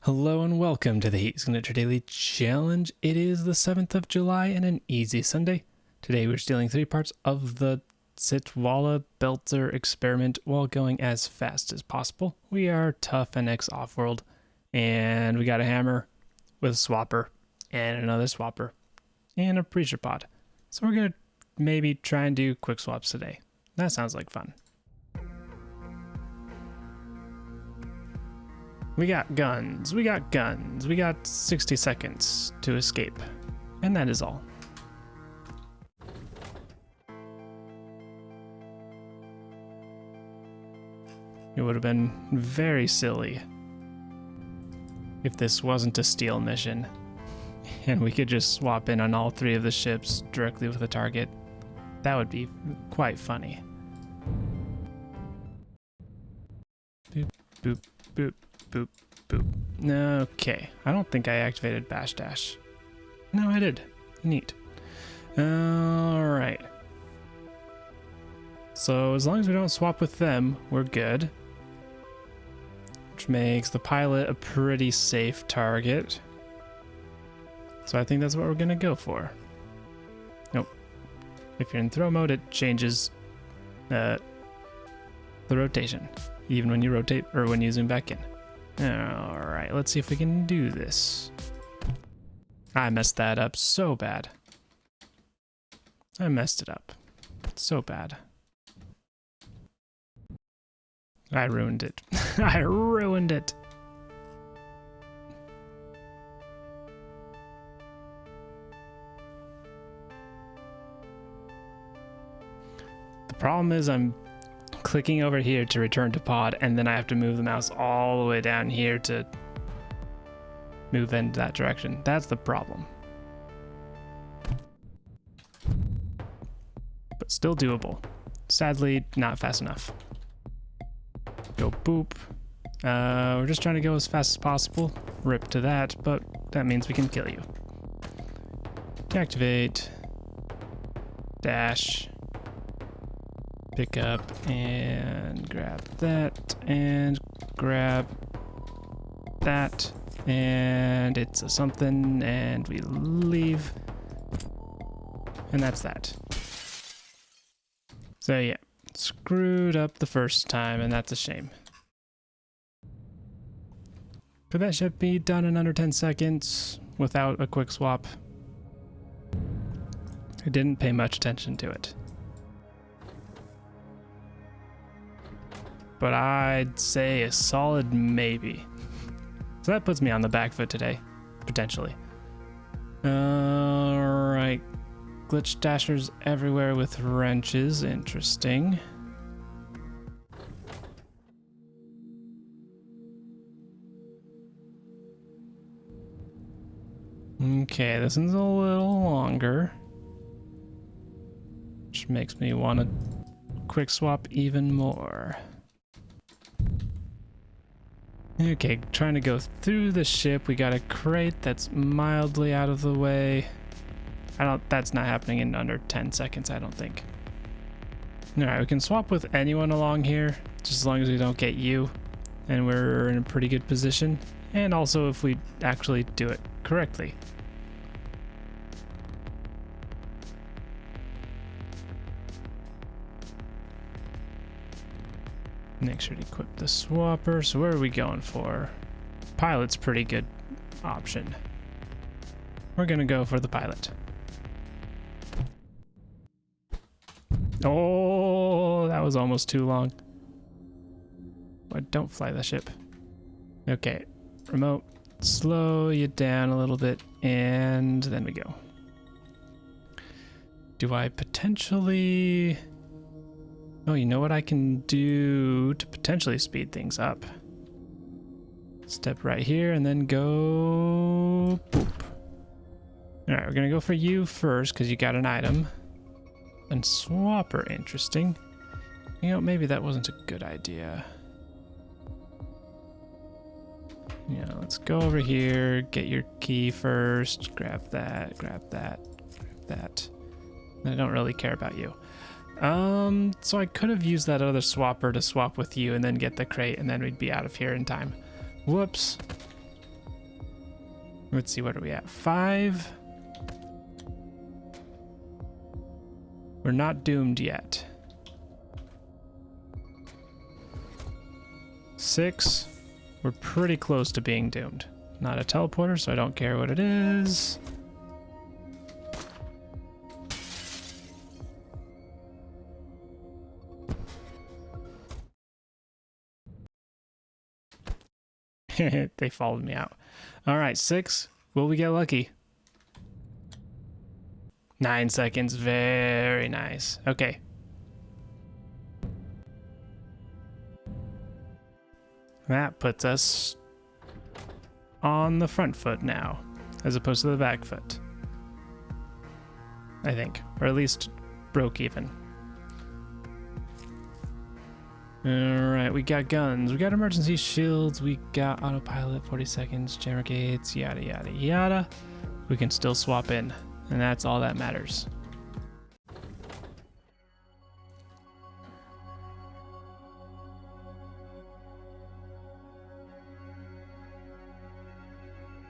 Hello and welcome to the Heat Signature Daily Challenge. It is the 7th of July and an easy Sunday. Today we're stealing 3 parts of the Sitwalla Belter experiment while going as fast as possible. We are tough and off-world, and we got a hammer with a swapper and another swapper and a preacher pod. So we're going to maybe try and do quick swaps today. That sounds like fun. We got guns, we got 60 seconds to escape, and that is all. It would have been very silly if this wasn't a steal mission, and we could just swap in on all 3 of the ships directly with the target. That would be quite funny. Boop, boop, boop. Boop, boop. Okay, I don't think I activated bash dash. No, I did. Neat. Alright. So as long as we don't swap with them, we're good. Which makes the pilot a pretty safe target. So I think that's what we're gonna go for. Nope. If you're in throw mode, it changes the rotation. Even when you rotate or when you zoom back in. Alright, let's see if we can do this. I messed that up so bad. I messed it up so bad. I ruined it. I ruined it. The problem is I'm clicking over here to return to pod, and then I have to move the mouse all the way down here to move in that direction. That's the problem. But still doable. Sadly, not fast enough. Go boop. We're just trying to go as fast as possible. Rip to that, but that means we can kill you. Deactivate. Dash. Pick up and grab that and grab that, and it's a something, and we leave, and that's that. So yeah, screwed up the first time, and that's a shame. Could that ship be done in under 10 seconds without a quick swap? I didn't pay much attention to it. But I'd say a solid maybe. So that puts me on the back foot today, potentially. Alright. Glitch dashers everywhere with wrenches. Interesting. Okay, this one's a little longer, which makes me want to quick swap even more. Okay, trying to go through the ship. We got a crate that's mildly out of the way. That's not happening in under 10 seconds, I don't think. Alright, we can swap with anyone along here, just as long as we don't get you. And we're in a pretty good position. And also if we actually do it correctly. Make sure to equip the swapper. So where are we going for? Pilot's pretty good option. We're gonna go for the pilot. Oh, that was almost too long. But don't fly the ship. Okay, remote, slow you down a little bit, and then we go. Do I potentially... Oh, you know what I can do to potentially speed things up? Step right here and then go boop. Alright, we're gonna go for you first because you got an item. And swapper, interesting. You know, maybe that wasn't a good idea. Yeah, let's go over here, get your key first, grab that, grab that, grab that. I don't really care about you. So I could have used that other swapper to swap with you and then get the crate, and then we'd be out of here in time. Whoops. Let's see, what are we at? 5. We're not doomed yet. 6. We're pretty close to being doomed. Not a teleporter, so I don't care what it is. They followed me out. All right, 6. Will we get lucky? 9 seconds. Very nice. Okay. That puts us on the front foot now, as opposed to the back foot. I think. Or at least broke even. Alright, we got guns, we got emergency shields, we got autopilot, 40 seconds, jammer gates, yada yada yada. We can still swap in, and that's all that matters.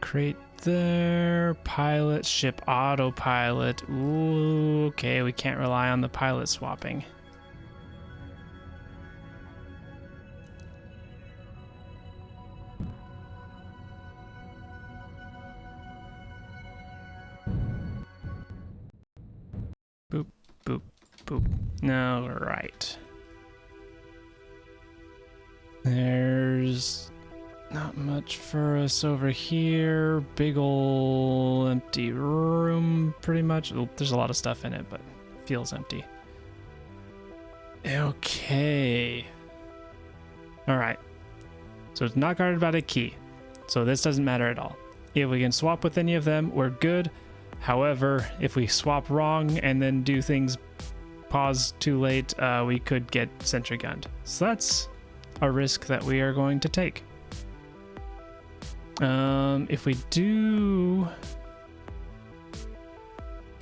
Crate there, pilot, ship autopilot. Ooh, okay, we can't rely on the pilot swapping. Boop, boop, boop. No, right. There's not much for us over here. Big ol' empty room, pretty much. There's a lot of stuff in it, but it feels empty. Okay. Alright. So it's not guarded by a key. So this doesn't matter at all. If we can swap with any of them, we're good. However, if we swap wrong and then do things pause too late, we could get sentry gunned. So that's a risk that we are going to take. If we do,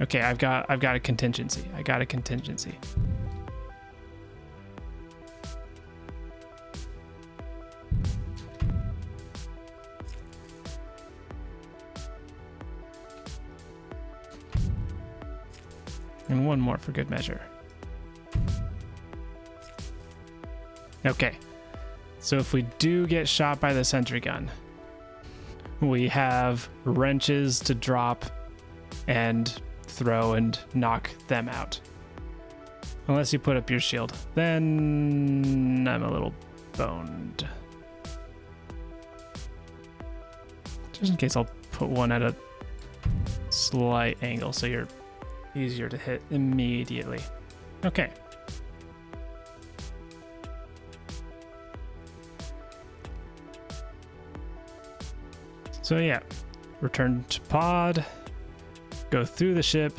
okay, I've got a contingency. I got a contingency. And one more for good measure. Okay, so if we do get shot by the sentry gun, we have wrenches to drop and throw and knock them out. Unless you put up your shield, then I'm a little boned. Just in case, I'll put one at a slight angle so you're easier to hit immediately. Okay. So yeah, return to pod, go through the ship,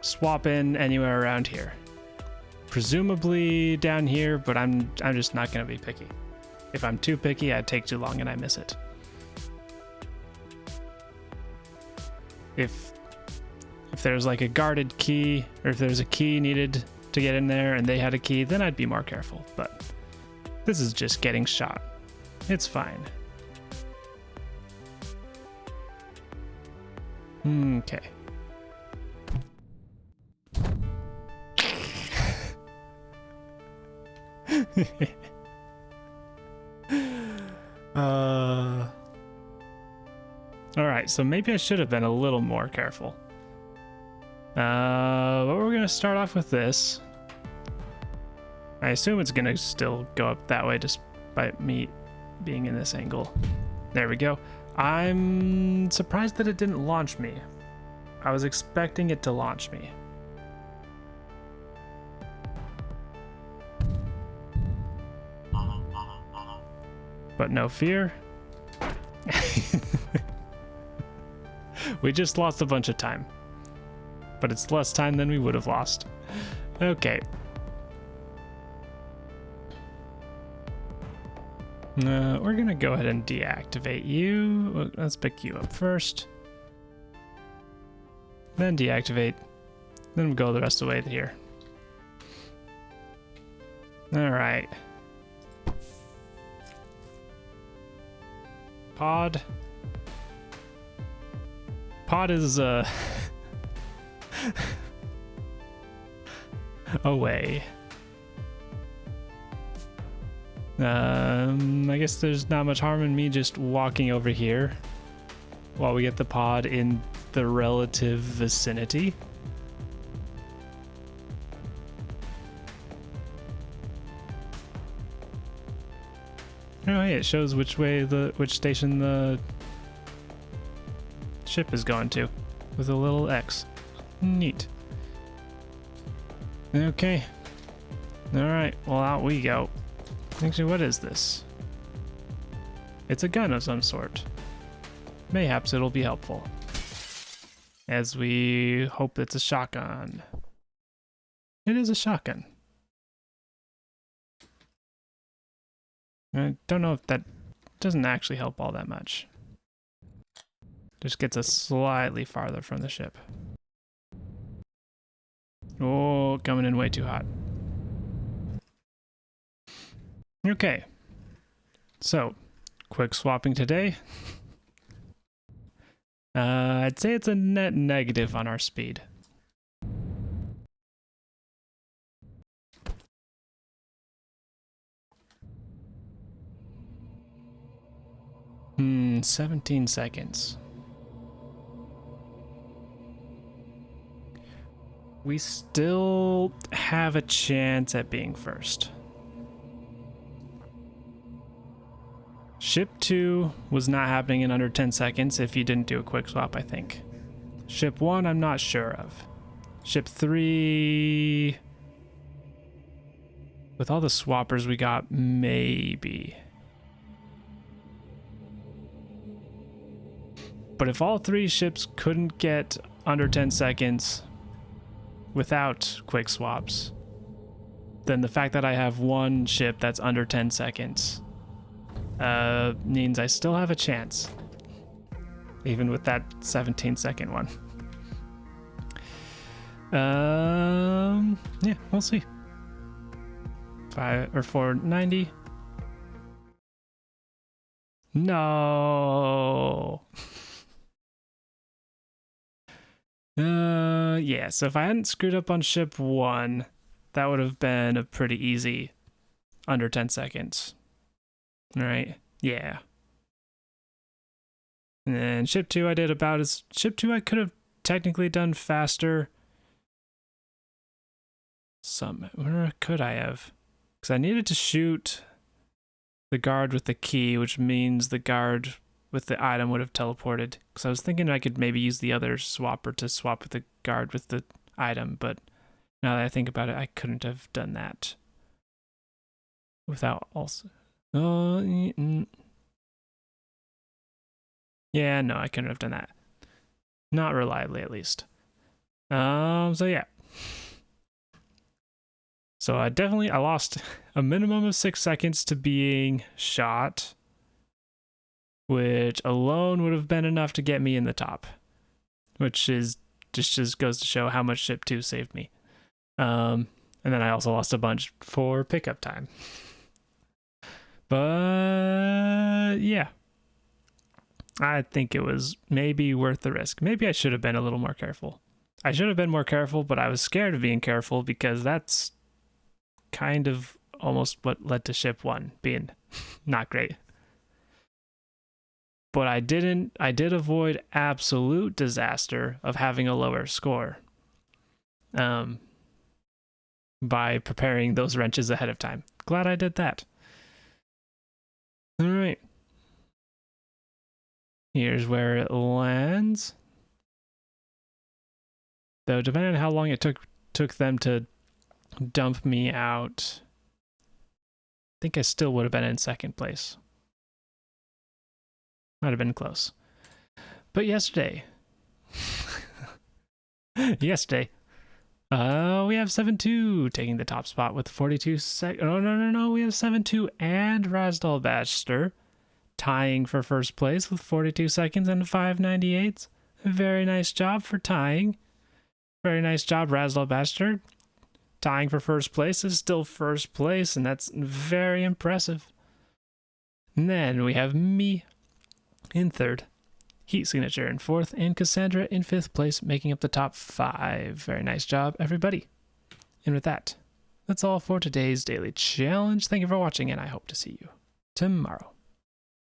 swap in anywhere around here. Presumably down here, but I'm just not gonna be picky. If I'm too picky, I'd take too long and I miss it. If there's like a guarded key, or if there's a key needed to get in there and they had a key, then I'd be more careful. But this is just getting shot. It's fine. Okay. All right, so maybe I should have been a little more careful. But we're gonna start off with this. I assume it's gonna still go up that way despite me being in this angle. There we go. I'm surprised that it didn't launch me. I was expecting it to launch me. But no fear. We just lost a bunch of time. But it's less time than we would have lost. Okay. We're gonna go ahead and deactivate you. Let's pick you up first. Then deactivate. Then we'll go the rest of the way here. Alright. Pod. Pod is away. I guess there's not much harm in me just walking over here while we get the pod in the relative vicinity. Oh, hey, it shows which station the ship is going to with a little X. Neat. Okay. Alright, well, out we go. Actually, what is this? It's a gun of some sort. Mayhaps it'll be helpful. As we hope it's a shotgun. It is a shotgun. I don't know if that doesn't actually help all that much. Just gets us slightly farther from the ship. Oh, coming in way too hot. Okay. So, quick swapping today. I'd say it's a net negative on our speed. Hmm, 17 seconds. We still have a chance at being first. Ship 2 was not happening in under 10 seconds if you didn't do a quick swap, I think. Ship 1, I'm not sure of. Ship 3... with all the swappers we got, maybe. But if all 3 ships couldn't get under 10 seconds without quick swaps, then the fact that I have one ship that's under 10 seconds means I still have a chance, even with that 17-second one. Yeah, we'll see. 490. No. Yeah, so if I hadn't screwed up on ship 1, that would have been a pretty easy under 10 seconds. Right? Yeah. And then ship 2 I did about as... Ship 2 I could have technically done faster. Where could I have? Because I needed to shoot the guard with the key, which means the guard with the item would have teleported. Because I was thinking I could maybe use the other swapper to swap with the guard with the item, but now that I think about it, I couldn't have done that without also... yeah, no, I couldn't have done that. Not reliably, at least. So yeah. So I lost a minimum of 6 seconds to being shot, which alone would have been enough to get me in the top, which is just goes to show how much ship 2 saved me. And then I also lost a bunch for pickup time. But yeah, I think it was maybe worth the risk. Maybe I should have been a little more careful. I should have been more careful, but I was scared of being careful because that's kind of almost what led to ship 1 being not great. But I did avoid absolute disaster of having a lower score by preparing those wrenches ahead of time. Glad I did that. All right. Here's where it lands. Though, depending on how long it took them to dump me out, I think I still would have been in second place. Might have been close. But yesterday, we have 7-2 taking the top spot with 42 seconds. Oh, no. We have 7-2 and Razdalbashter tying for first place with 42 seconds and 598. Very nice job for tying. Very nice job, Razdalbashter. Tying for first place is still first place, and that's very impressive. And then we have me in third Heat Signature in 4th, and Cassandra in 5th place, making up the top 5. Very nice job, everybody. And with that, that's all for today's daily challenge. Thank you for watching, and I hope to see you tomorrow.